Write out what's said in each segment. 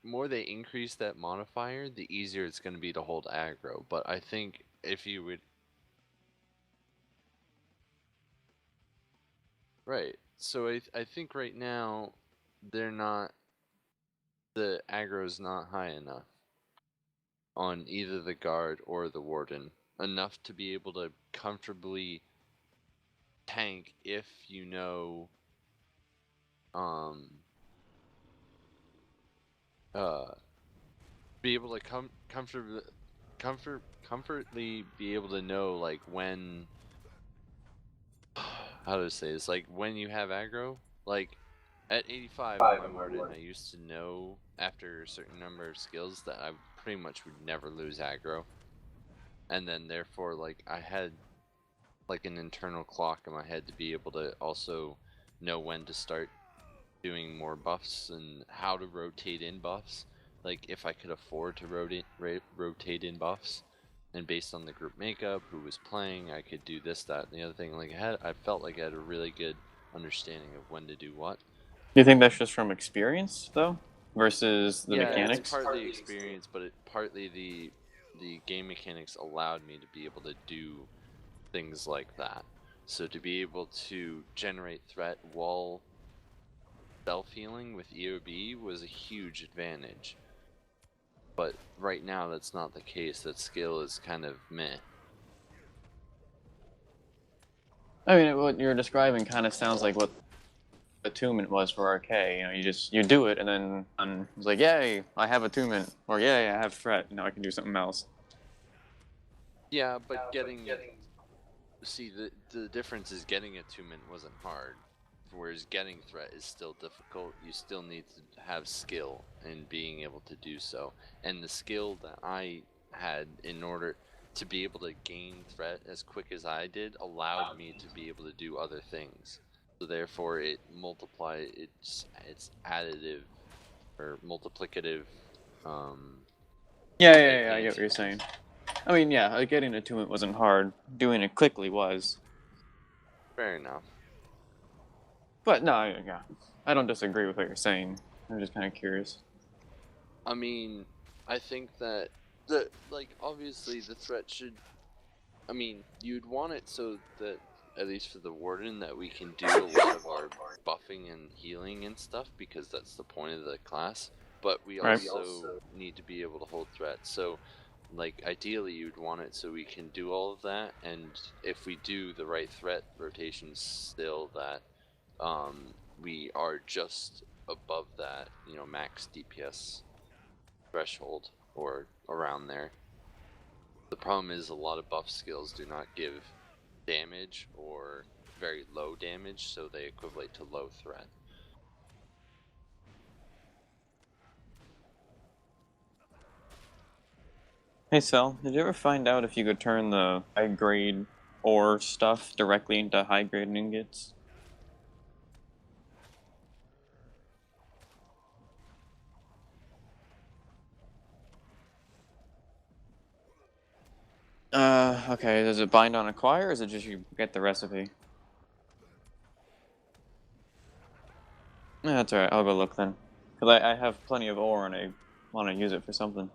more they increase that modifier, the easier it's going to be to hold aggro. But I think if you would, right. So I think right now they're not, the aggro is not high enough on either the guard or the warden, enough to be able to comfortably tank if you know um uh be able to comfortably be able to know like when, how to say this, like when you have aggro. Like at 85 on my warden, I used to know after a certain number of skills that I pretty much would never lose aggro, and then therefore like I had like an internal clock in my head to be able to also know when to start doing more buffs and how to rotate in buffs. Like if I could afford to rotate in buffs, and based on the group makeup, who was playing, I could do this, that, and the other thing. Like I felt like I had a really good understanding of when to do what. Do you think that's just from experience, though, versus the Yeah, mechanics? it's partly experience, but partly the game mechanics allowed me to be able to do things like that. So to be able to generate threat while self-healing with EOB was a huge advantage. But right now that's not the case. That skill is kind of meh. I mean, what you're describing kind of sounds like what attunement was for RK. You do it, and then it's like, yay, I have attunement, or yay, I have threat. Now I can do something else. Yeah, but see, the difference is getting attunement wasn't hard, whereas getting threat is still difficult. You still need to have skill in being able to do so, and the skill that I had in order to be able to gain threat as quick as I did allowed me to be able to do other things. So therefore, it's additive or multiplicative. Yeah, I get what you're saying. I mean, yeah, getting attunement wasn't hard. Doing it quickly was. Fair enough. But no, yeah, I don't disagree with what you're saying. I'm just kind of curious. I mean, I think that obviously the threat should. I mean, you'd want it so that at least for the warden that we can do a lot of our buffing and healing and stuff, because that's the point of the class. But we Right. also need to be able to hold threat. So, like ideally, you'd want it so we can do all of that, and if we do the right threat rotations, still that we are just above that, max DPS threshold or around there. The problem is a lot of buff skills do not give damage or very low damage, so they equivalent to low threat. Hey, Sal, did you ever find out if you could turn the high grade ore stuff directly into high grade ingots? Okay, does it bind on acquire, or is it just you get the recipe? Yeah, that's alright, I'll go look then. Because I have plenty of ore and I want to use it for something.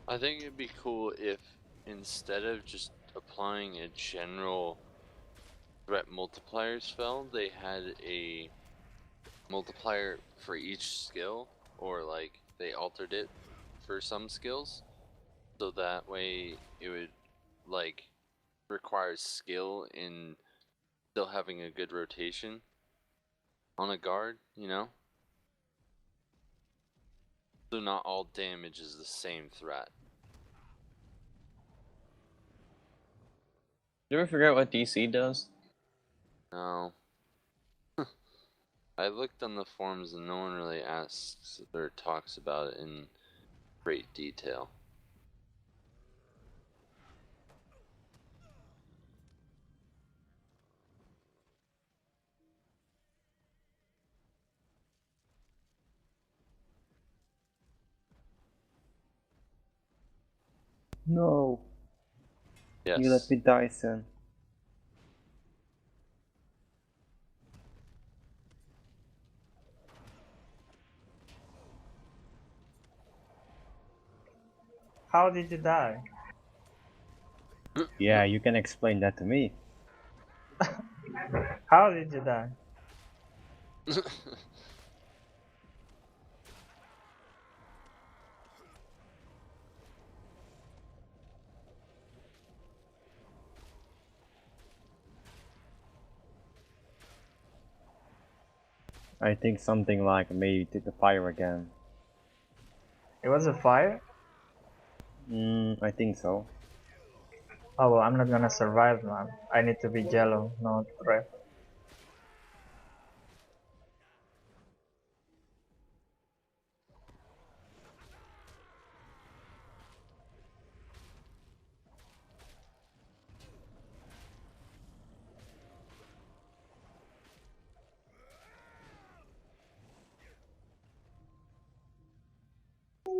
I think it'd be cool if instead of just applying a general threat multiplier spell, they had a multiplier for each skill, or like they altered it for some skills, so that way it would like require skill in still having a good rotation on a guard, you know? So not all damage is the same threat. Did you ever figure out what DC does? No. I looked on the forums and no one really asks or talks about it in great detail. No, Yes. you let me die, son. How did you die? Yeah, you can explain that to me. How did you die? I think something like maybe did the fire again. It was a fire? I think so. Oh well, I'm not gonna survive, man. I need to be yellow, not red.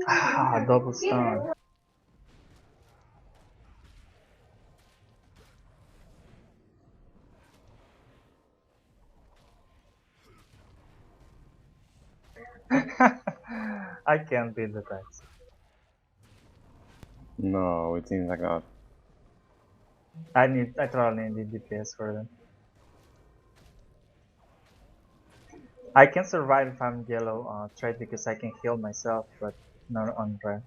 Ah, double stun. I can't beat the tax. No, it seems like not. I totally need DPS for them. I can survive if I'm yellow trade because I can heal myself, but not on red.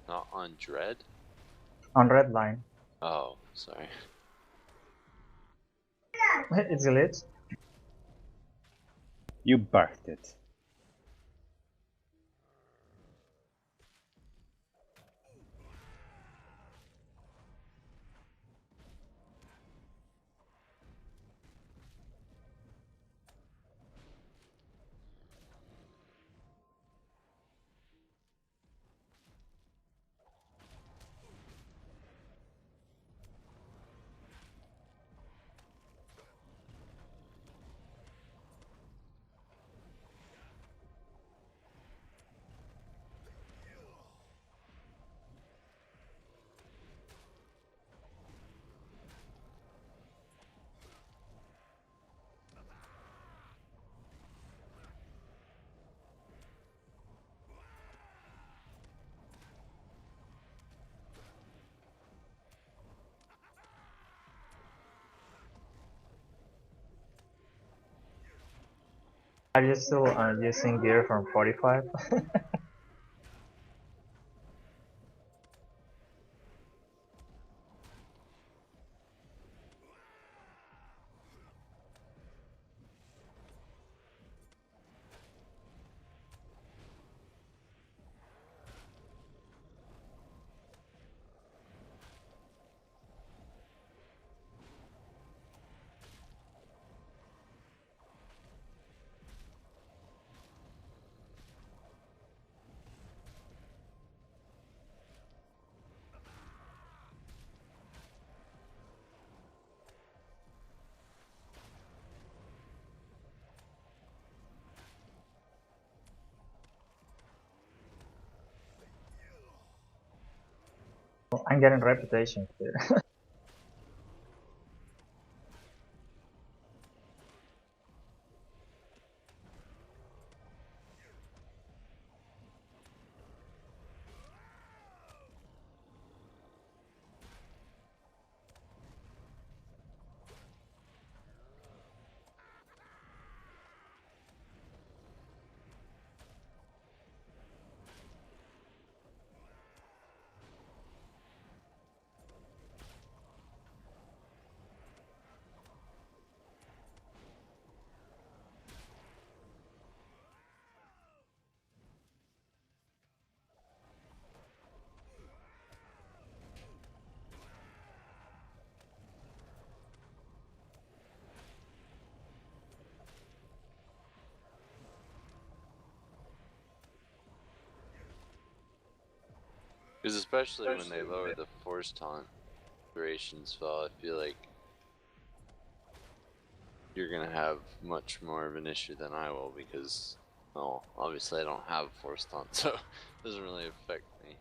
Not on Dread? On red line. Oh, sorry. It's glitch. You birthed it. Are you still using gear from 45? I'm getting reputation here. Because especially when they lower the force taunt duration spell, I feel like you're gonna have much more of an issue than I will because, well, obviously I don't have force taunt, so it doesn't really affect me.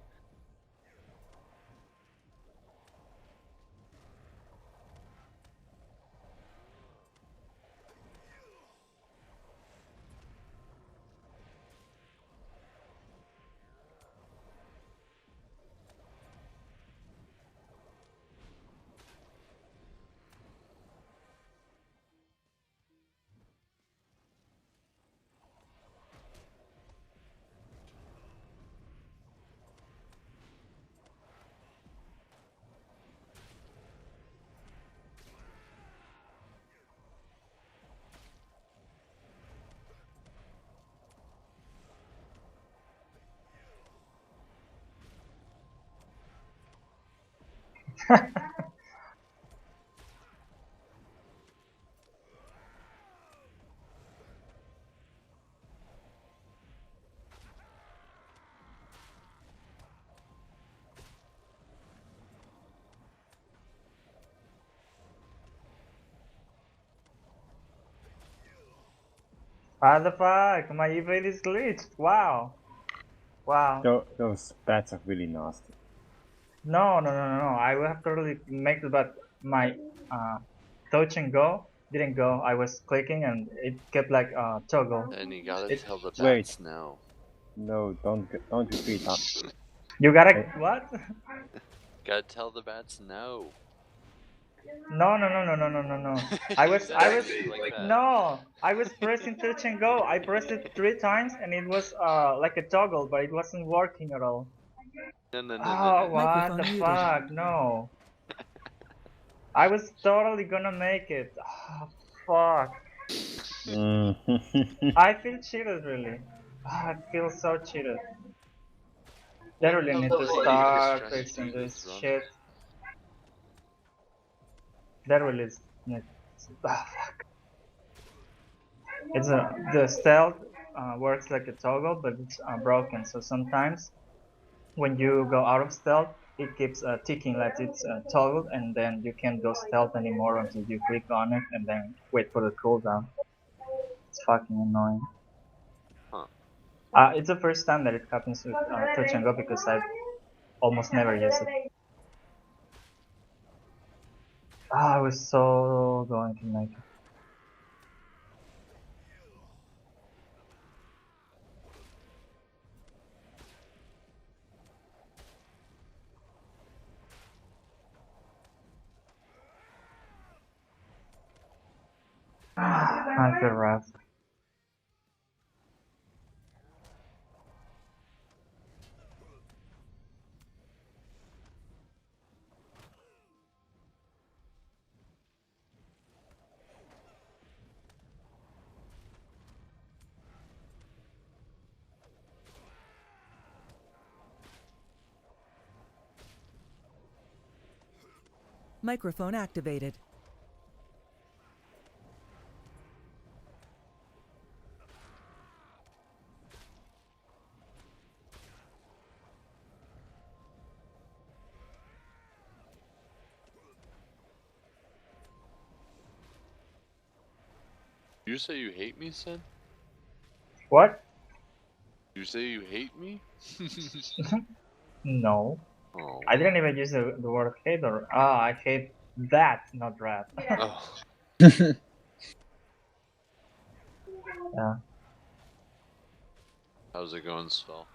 What the fuck? My evade is glitched. Wow. Wow. Those bats are really nasty. No, no, no, no, no. I will have totally make it, but my touch and go didn't go. I was clicking and it kept like toggle. And you gotta It- tell the Wait. bats no. No, don't repeat that. You gotta Hey. what? Gotta tell the bats no. No, no, no, no, no, no, no, no. I was Exactly like that. no. I was pressing touch and go. I pressed it 3 times and it was like a toggle, but it wasn't working at all. No, no, no, Oh, no, no. what Microphone the muted. fuck? No. I was totally gonna make it. Oh, fuck. I feel cheated, really. I feel so cheated. They really need to start fixing this shit. They really need. Ah, fuck. It's the stealth works like a toggle, but it's broken. So sometimes when you go out of stealth, it keeps ticking like it's toggled, and then you can't go stealth anymore until you click on it and then wait for the cooldown. It's fucking annoying. Huh. It's the first time that it happens with touch and go because I almost never use it. I was so going to make it. I feel rough. Microphone activated. You say you hate me, son? What? You say you hate me? No. Oh. I didn't even use the word hate or I hate that, not rat. Oh. Yeah. How's it going, Spell?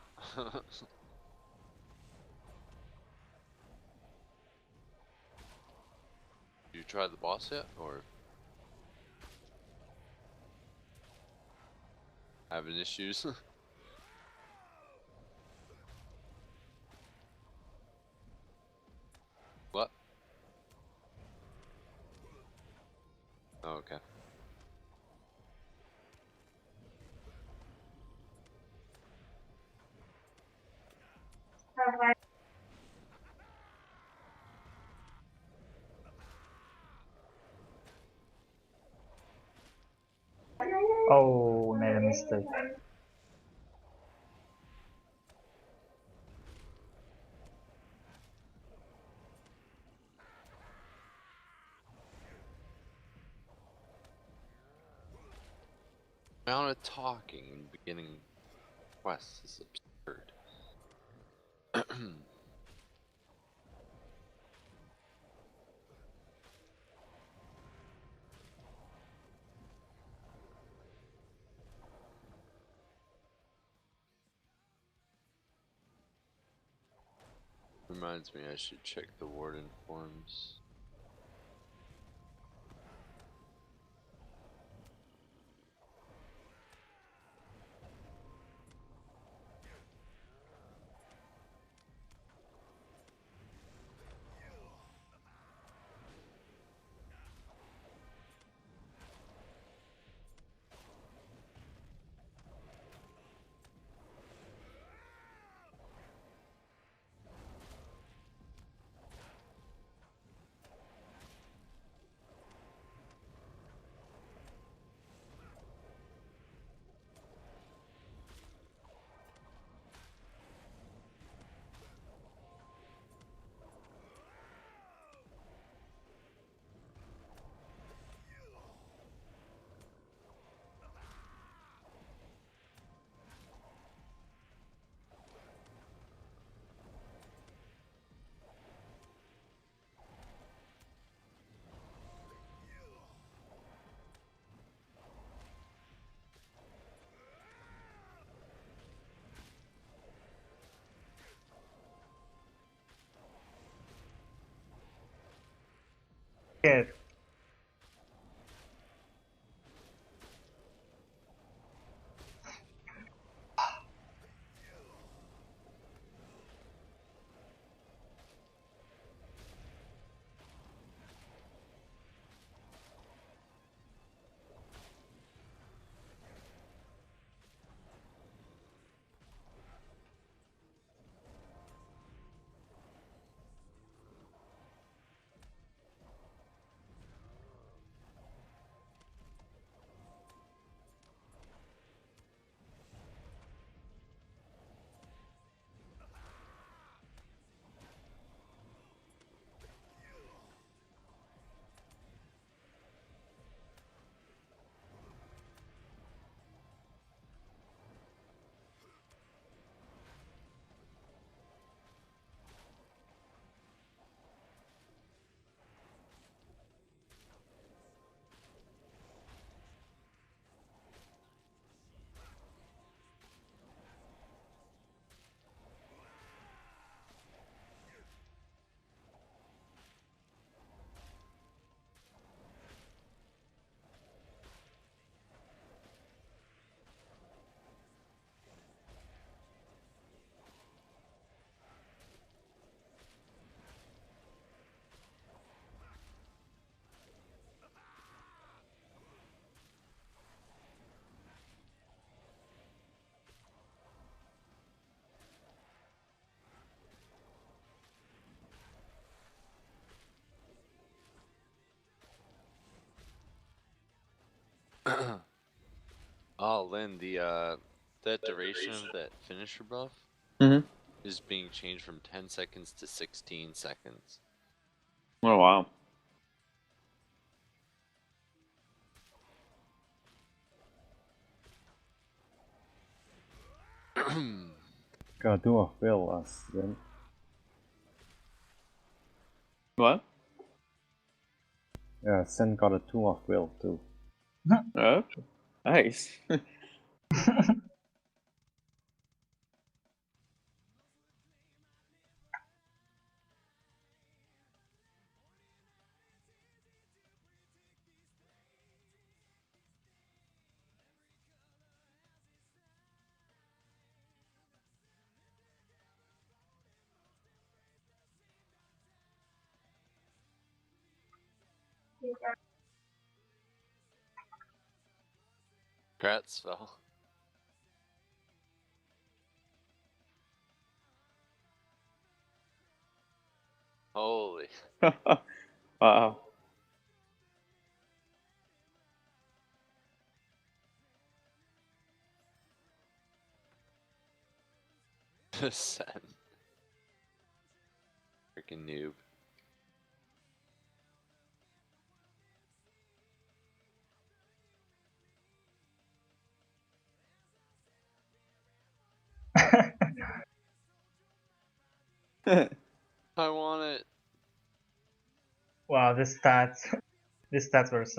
You tried the boss yet, or having issues? What? Oh, okay. Oh, made a mistake. The amount of talking in beginning quests is absurd. Reminds me I should check the warden forms. Good. Oh, Lynn, that duration of that finisher buff Mm-hmm. is being changed from 10 seconds to 16 seconds. Oh wow. Got a Doom of Will as then. What? Yeah, Sen got a Doom of Will too. Oh, nice. Kratz fell. Holy. Wow. Sen. Freaking noob. I want it. Wow, this stats, these stats were so